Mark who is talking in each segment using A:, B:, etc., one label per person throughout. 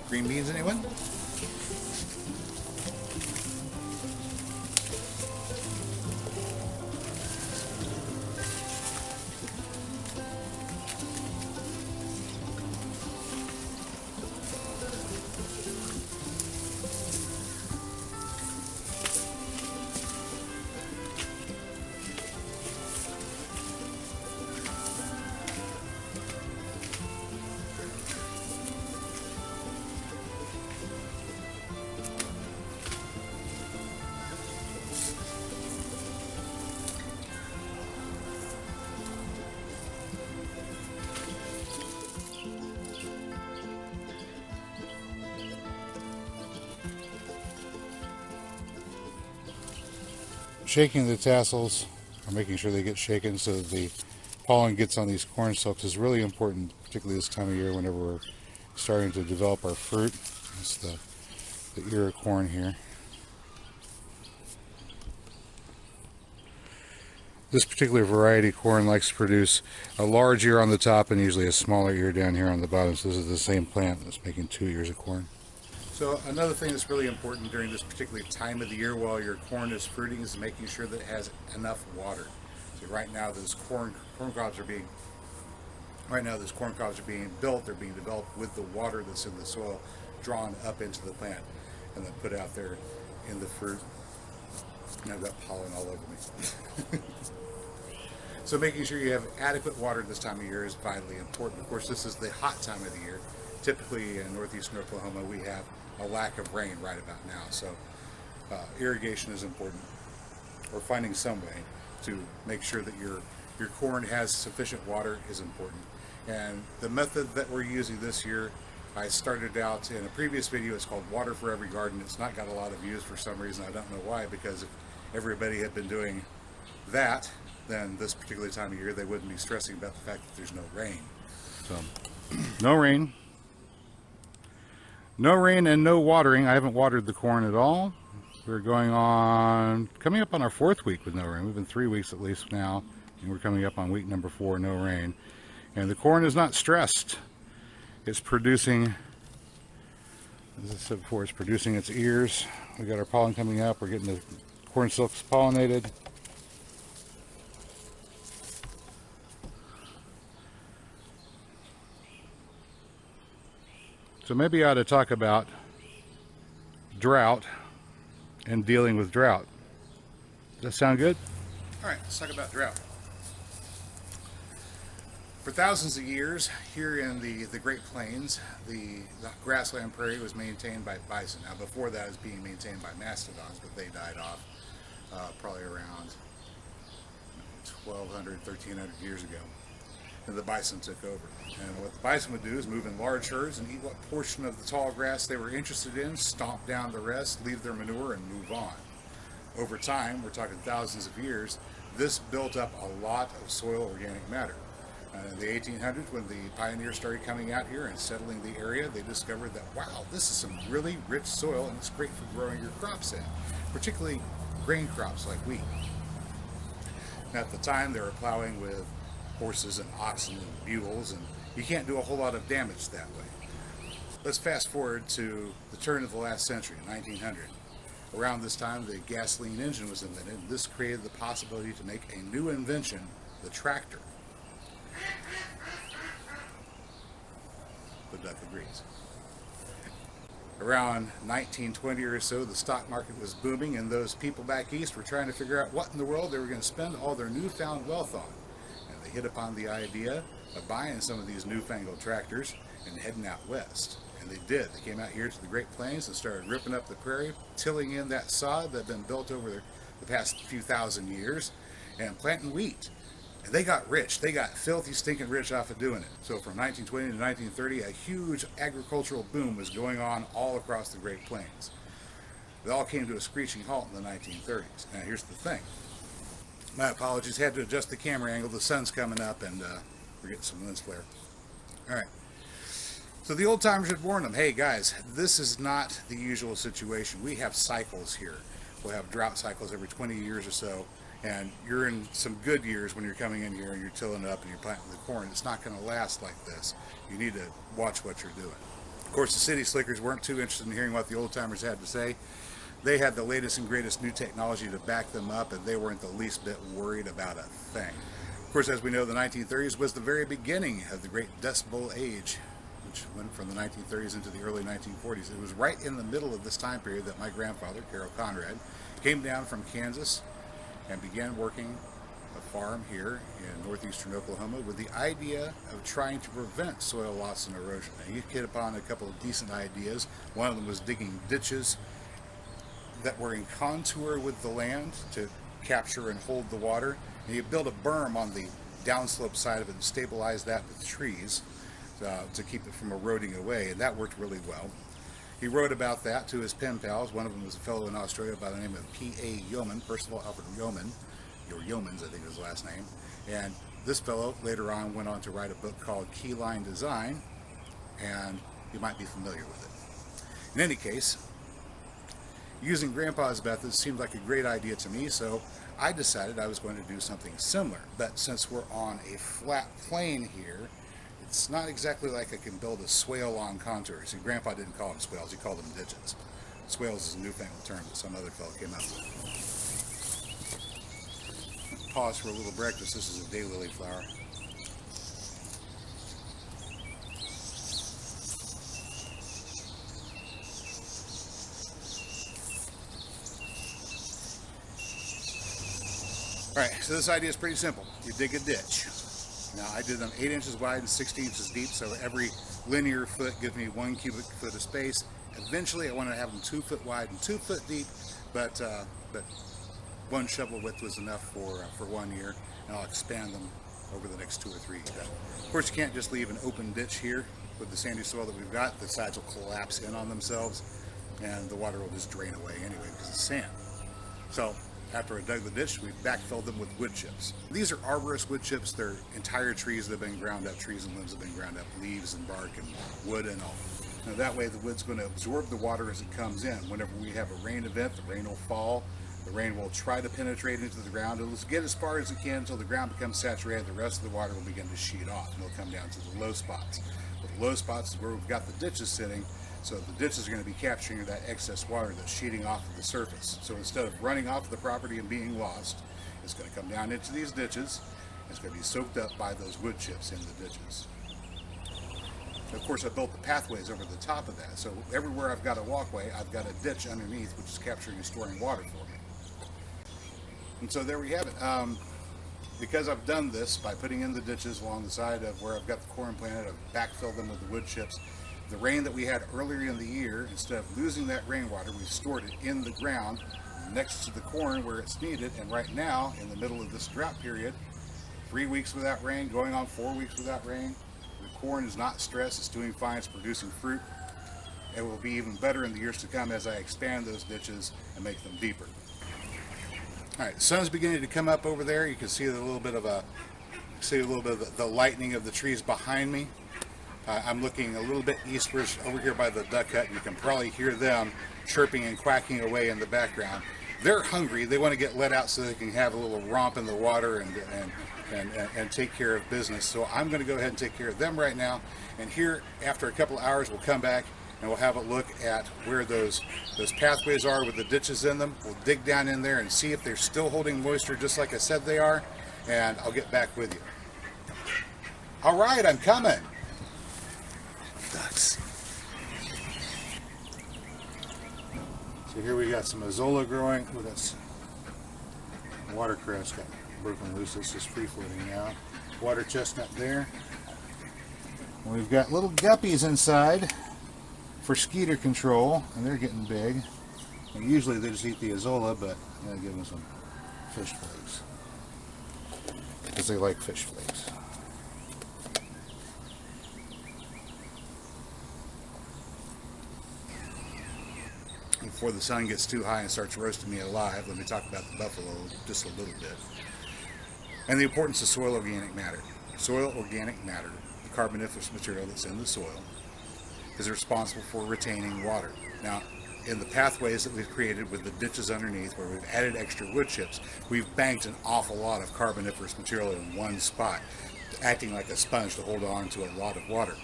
A: Green beans, anyone? Shaking the tassels, or making sure they get shaken so that the pollen gets on these corn silks, is really important, particularly this time of year whenever we're starting to develop our fruit. It's the ear of corn here. This particular variety of corn likes to produce a large ear on the top and usually a smaller ear down here on the bottom. So this is the same plant that's making 2 ears of corn. So another thing that's really important during this particular time of the year while your corn is fruiting is making sure that it has enough water. So right now those corn cobs are being built. They're being developed with the water that's in the soil drawn up into the plant and then put out there in the fruit. And I've got pollen all over me. So making sure you have adequate water this time of year is vitally important. Of course, this is the hot time of the year. Typically in northeastern Oklahoma, we have a lack of rain right about now. So irrigation is important, or finding some way to make sure that your corn has sufficient water is important. And the method that we're using this year, I started out in a previous video. It's called Water for Every Garden. It's not got a lot of views for some reason. I don't know why, because if everybody had been doing that, then this particular time of year they wouldn't be stressing about the fact that there's no rain. So no rain and no watering. I haven't watered the corn at all. We're coming up on our 4th week with no rain. We've been 3 weeks at least now, and we're coming up on week number 4, no rain. And the corn is not stressed. It's producing, as I said before, it's producing its ears. We got our pollen coming up. We're getting the corn silks pollinated. So maybe I ought to talk about drought and dealing with drought. Does that sound good? All right, let's talk about drought. For thousands of years, here in the Great Plains, the grassland prairie was maintained by bison. Now, before that, it was being maintained by mastodons, but they died off probably around 1,200, 1,300 years ago. And the bison took over. And what the bison would do is move in large herds and eat what portion of the tall grass they were interested in, stomp down the rest, leave their manure, and move on. Over time, we're talking thousands of years, this built up a lot of soil organic matter. In the 1800s, when the pioneers started coming out here and settling the area, they discovered that, wow, this is some really rich soil and it's great for growing your crops in, particularly grain crops like wheat. And at the time, they were plowing with horses and oxen and mules, and you can't do a whole lot of damage that way. Let's fast forward to the turn of the last century, 1900. Around this time, the gasoline engine was invented, and this created the possibility to make a new invention, the tractor. The duck agrees. Around 1920 or so, the stock market was booming, and those people back east were trying to figure out what in the world they were going to spend all their newfound wealth on. And they hit upon the idea of buying some of these newfangled tractors and heading out west. And they did. They came out here to the Great Plains and started ripping up the prairie, tilling in that sod that had been built over the past few thousand years, and planting wheat. And they got rich. They got filthy, stinking rich off of doing it. So from 1920 to 1930, a huge agricultural boom was going on all across the Great Plains. It all came to a screeching halt in the 1930s. Now here's the thing. My apologies, had to adjust the camera angle. The sun's coming up and we're getting some lens flare. All right. So the old timers had warned them, hey guys, this is not the usual situation. We have cycles here. We'll have drought cycles every 20 years or so. And you're in some good years when you're coming in here and you're tilling up and you're planting the corn. It's not going to last like this. You need to watch what you're doing. Of Of course, the city slickers weren't too interested in hearing what the old timers had to say. They had the latest and greatest new technology to back them up, and they weren't the least bit worried about a thing. Of course, as we know, the 1930s was the very beginning of the Great Dust Bowl age, which went from the 1930s into the early 1940s. It was right in the middle of this time period that my grandfather, Carroll Conrad, came down from Kansas and began working a farm here in northeastern Oklahoma with the idea of trying to prevent soil loss and erosion. And he hit upon a couple of decent ideas. One of them was digging ditches that were in contour with the land to capture and hold the water. And you build a berm on the downslope side of it and stabilize that with trees to keep it from eroding away, and that worked really well. He wrote about that to his pen pals. One of them was a fellow in Australia by the name of P.A. Yeoman, Percival Alfred Yeoman, or Yeomans I think is his last name, and this fellow later on went on to write a book called Keyline Design, and you might be familiar with it. In any case, using Grandpa's methods seemed like a great idea to me, so I decided I was going to do something similar. But since we're on a flat plain here, it's not exactly like I can build a swale on contours. See, Grandpa didn't call them swales, he called them ditches. Swales is a newfangled term that some other fellow came up with. Pause for a little breakfast. This is a daylily flower. Alright, so this idea is pretty simple. You dig a ditch. Now I did them 8 inches wide and 16 inches deep, so every linear foot gives me 1 cubic foot of space. Eventually I want to have them 2 foot wide and 2 foot deep, but 1 shovel width was enough for 1 year, and I'll expand them over the next 2 or 3 years. Of course, you can't just leave an open ditch here with the sandy soil that we've got. The sides will collapse in on themselves, and the water will just drain away anyway because it's sand. So after I dug the ditch, we backfilled them with wood chips. These are arborist wood chips. They're entire trees that have been ground up, trees and limbs have been ground up, leaves and bark and wood and all. Now that way the wood's going to absorb the water as it comes in. Whenever we have a rain event, the rain will fall. The rain will try to penetrate into the ground. It'll get as far as it can until the ground becomes saturated. The rest of the water will begin to sheet off, and it'll come down to the low spots. But the low spots is where we've got the ditches sitting, so the ditches are going to be capturing that excess water that's sheeting off of the surface. So instead of running off the property and being lost, it's going to come down into these ditches. It's going to be soaked up by those wood chips in the ditches. Of course, I built the pathways over the top of that, so everywhere I've got a walkway, I've got a ditch underneath which is capturing and storing water for me. And so there we have it. Because I've done this by putting in the ditches along the side of where I've got the corn planted, I've backfilled them with the wood chips. The rain that we had earlier in the year, instead of losing that rainwater, we've stored it in the ground next to the corn where it's needed. And right now, in the middle of this drought period, 3 weeks without rain, going on 4 weeks without rain, the corn is not stressed, it's doing fine, it's producing fruit. It will be even better in the years to come as I expand those ditches and make them deeper. Alright, the sun's beginning to come up over there. You can see a little bit of the lightening of the trees behind me. I'm looking a little bit eastward over here by the duck hut. You can probably hear them chirping and quacking away in the background. They're hungry. They want to get let out so they can have a little romp in the water and take care of business. So I'm going to go ahead and take care of them right now. And here, after a couple of hours, we'll come back and we'll have a look at where those pathways are with the ditches in them. We'll dig down in there and see if they're still holding moisture just like I said they are, and I'll get back with you. All right, I'm coming. Ducks. So here we got some azolla growing. Oh, that's watercress got broken loose. It's just free floating now. Water chestnut there. We've got little guppies inside for skeeter control, and they're getting big. And usually they just eat the azolla, but I'm going to give them some fish flakes because they like fish flakes. Before the sun gets too high and starts roasting me alive, let me talk about the buffalo just a little bit. And the importance of soil organic matter. Soil organic matter, the carboniferous material that's in the soil, is responsible for retaining water. Now, in the pathways that we've created with the ditches underneath where we've added extra wood chips, we've banked an awful lot of carboniferous material in one spot, acting like a sponge to hold on to a lot of water.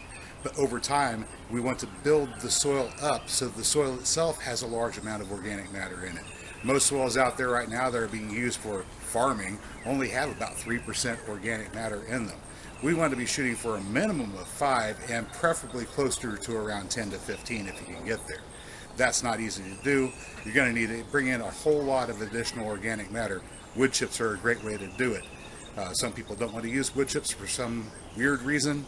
A: But over time, we want to build the soil up so the soil itself has a large amount of organic matter in it. Most soils out there right now that are being used for farming only have about 3% organic matter in them. We want to be shooting for a minimum of 5 and preferably closer to around 10 to 15 if you can get there. That's not easy to do. You're going to need to bring in a whole lot of additional organic matter. Wood chips are a great way to do it. Some people don't want to use wood chips for some weird reason.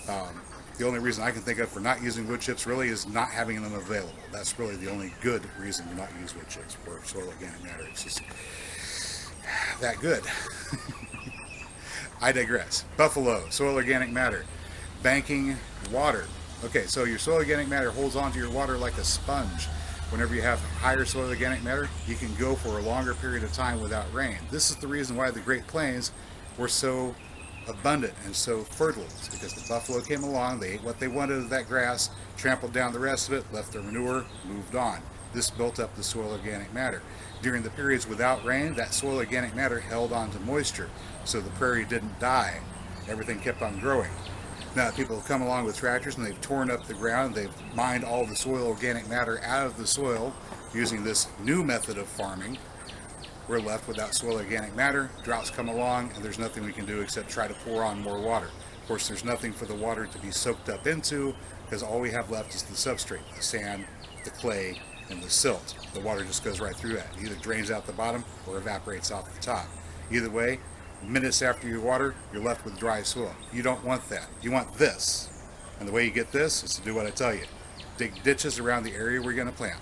A: The only reason I can think of for not using wood chips really is not having them available. That's really the only good reason to not use wood chips for soil organic matter. It's just that good. I digress. Buffalo, soil organic matter. Banking water. Okay, so your soil organic matter holds onto your water like a sponge. Whenever you have higher soil organic matter, you can go for a longer period of time without rain. This is the reason why the Great Plains were so abundant and so fertile. It's because the buffalo came along, they ate what they wanted of that grass, trampled down the rest of it, left their manure, moved on. This built up the soil organic matter. During the periods without rain, that soil organic matter held on to moisture, so the prairie didn't die. Everything kept on growing. Now people have come along with tractors and they've torn up the ground, they've mined all the soil organic matter out of the soil using this new method of farming. We're left without soil organic matter. Droughts come along and there's nothing we can do except try to pour on more water. Of course, there's nothing for the water to be soaked up into because all we have left is the substrate, the sand, the clay, and the silt. The water just goes right through that. It either drains out the bottom or evaporates off the top. Either way, minutes after you water, you're left with dry soil. You don't want that. You want this. And the way you get this is to do what I tell you. Dig ditches around the area we're going to plant.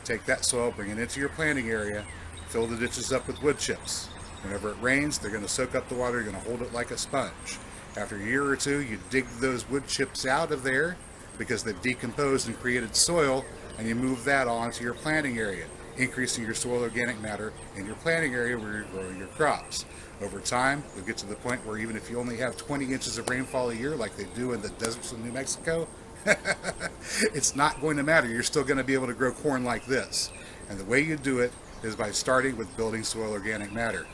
A: Take that soil, bring it into your planting area, fill the ditches up with wood chips. Whenever it rains, they're going to soak up the water, you're going to hold it like a sponge. After a year or two, you dig those wood chips out of there because they've decomposed and created soil, and you move that onto your planting area, increasing your soil organic matter in your planting area where you're growing your crops. Over time, you'll get to the point where even if you only have 20 inches of rainfall a year like they do in the deserts of New Mexico, it's not going to matter. You're still going to be able to grow corn like this. And the way you do it is by starting with building soil organic matter.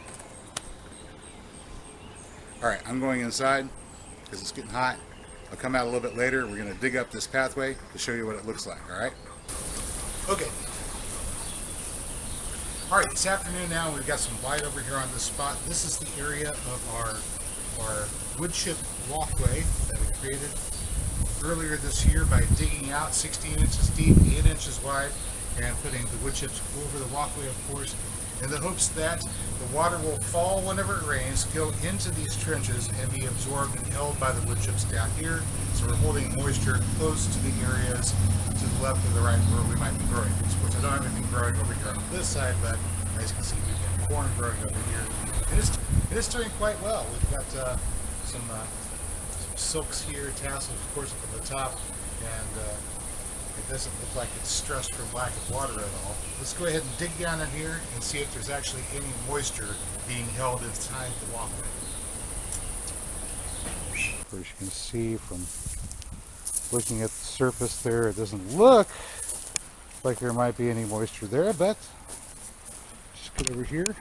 A: Alright, I'm going inside because it's getting hot. I'll come out a little bit later. We're going to dig up this pathway to show you what it looks like, alright? Okay. Alright, this afternoon now we've got some light over here on this spot. This is the area of our wood chip walkway that we created earlier this year by digging out 16 inches deep, 8 inches wide, and putting the wood chips over the walkway, of course, in the hopes that the water will fall whenever it rains, go into these trenches, and be absorbed and held by the wood chips down here. So we're holding moisture close to the areas to the left or the right where we might be growing. Of course, I don't have anything growing over here on this side, but as you can see, we've got corn growing over here. It is doing quite well. We've got some silks here, tassels, of course, up at the top, and it doesn't look like it's stressed from lack of water at all. Let's go ahead and dig down in here and see if there's actually any moisture being held inside the walkway. Of course, you can see from looking at the surface there, it doesn't look like there might be any moisture there, but just get over here.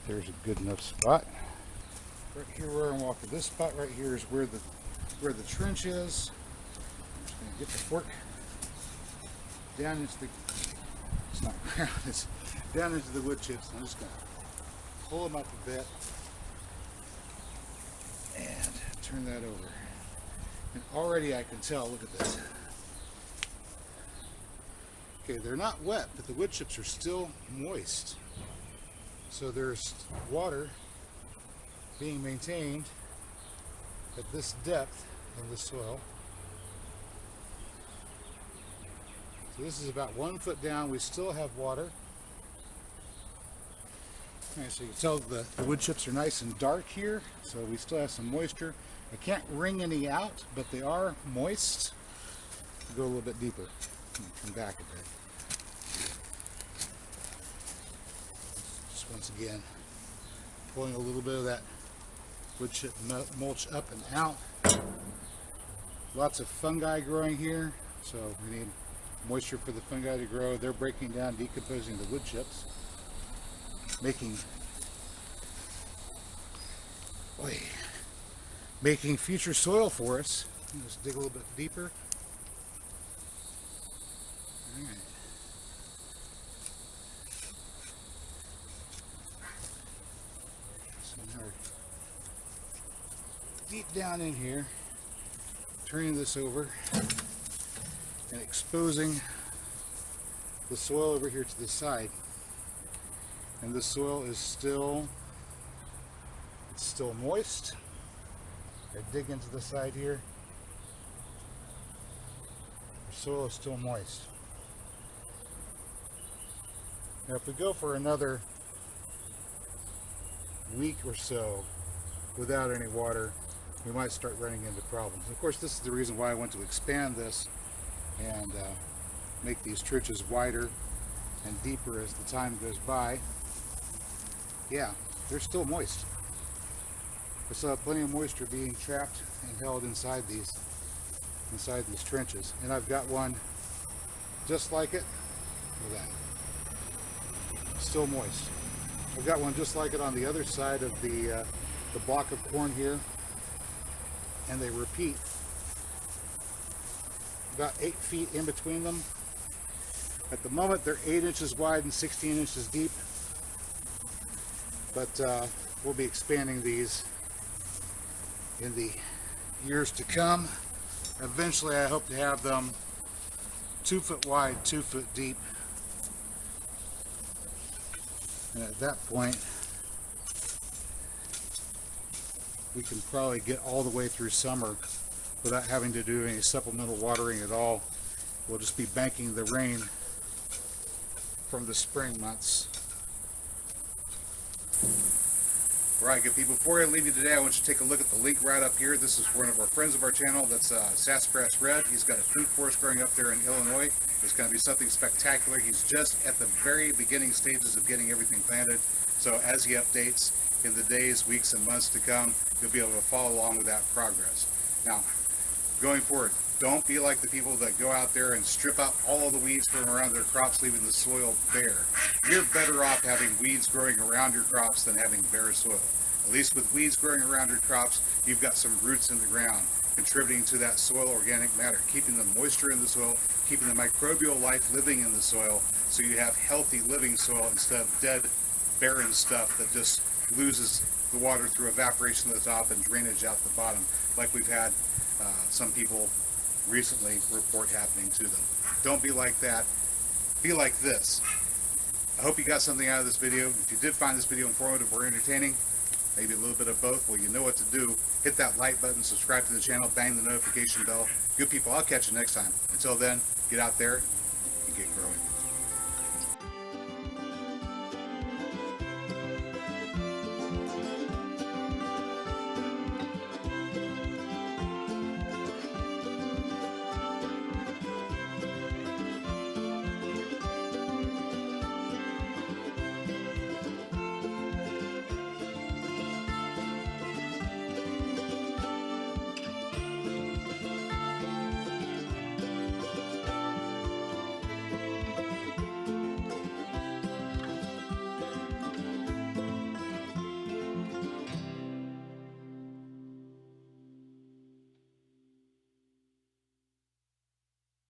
A: There's a good enough spot. Right here where I'm walking, this spot right here is where the trench is. I'm just going to get the fork down into the, it's not ground, it's down into the wood chips. I'm just going to pull them up a bit and turn that over. And already I can tell, look at this. Okay, they're not wet, but the wood chips are still moist. So there's water being maintained at this depth in the soil. So this is about 1 foot down. We still have water. Okay, so you can tell the wood chips are nice and dark here, so we still have some moisture. I can't wring any out, but they are moist. Go a little bit deeper. Come back a bit. Just once again, pulling a little bit of that wood chip mulch up and out. Lots of fungi growing here, so we need moisture for the fungi to grow. They're breaking down, decomposing the wood chips. making making future soil for us. Let's dig a little bit deeper. All right. So now we're deep down in here, turning this over and exposing the soil over here to the side. And the soil is still moist. I dig into the side here. The soil is still moist. Now if we go for another week or so without any water, we might start running into problems. Of course, this is the reason why I want to expand this and make these trenches wider and deeper as the time goes by. Yeah, they're still moist. I still have plenty of moisture being trapped and held inside these trenches. And I've got one just like it. Look at that. Still moist. I've got one just like it on the other side of the block of corn here. And they repeat. About 8 feet in between them. At the moment they're 8 inches wide and 16 inches deep. But we'll be expanding these in the years to come. Eventually I hope to have them 2 foot wide, 2 foot deep. And at that point we can probably get all the way through summer without having to do any supplemental watering at all. We'll just be banking the rain from the spring months. Alright, good people, before I leave you today, I want you to take a look at the link right up here. This is one of our friends of our channel, that's Sassafras Red. He's got a fruit forest growing up there in Illinois. It's going to be something spectacular. He's just at the very beginning stages of getting everything planted. So as he updates in the days, weeks, and months to come, you'll be able to follow along with that progress. Now, going forward, don't be like the people that go out there and strip out all of the weeds from around their crops, leaving the soil bare. You're better off having weeds growing around your crops than having bare soil. At least with weeds growing around your crops, you've got some roots in the ground, contributing to that soil organic matter, keeping the moisture in the soil, keeping the microbial life living in the soil, so you have healthy living soil instead of dead, barren stuff that just loses the water through evaporation at the top and drainage out the bottom, like we've had some people recently report happening to them. Don't be like that. Be like this. I hope you got something out of this video. If you did find this video informative or entertaining, maybe a little bit of both, well, you know what to do. Hit that like button, subscribe to the channel, bang the notification bell. Good people, I'll catch you next time. Until then, get out there and get growing.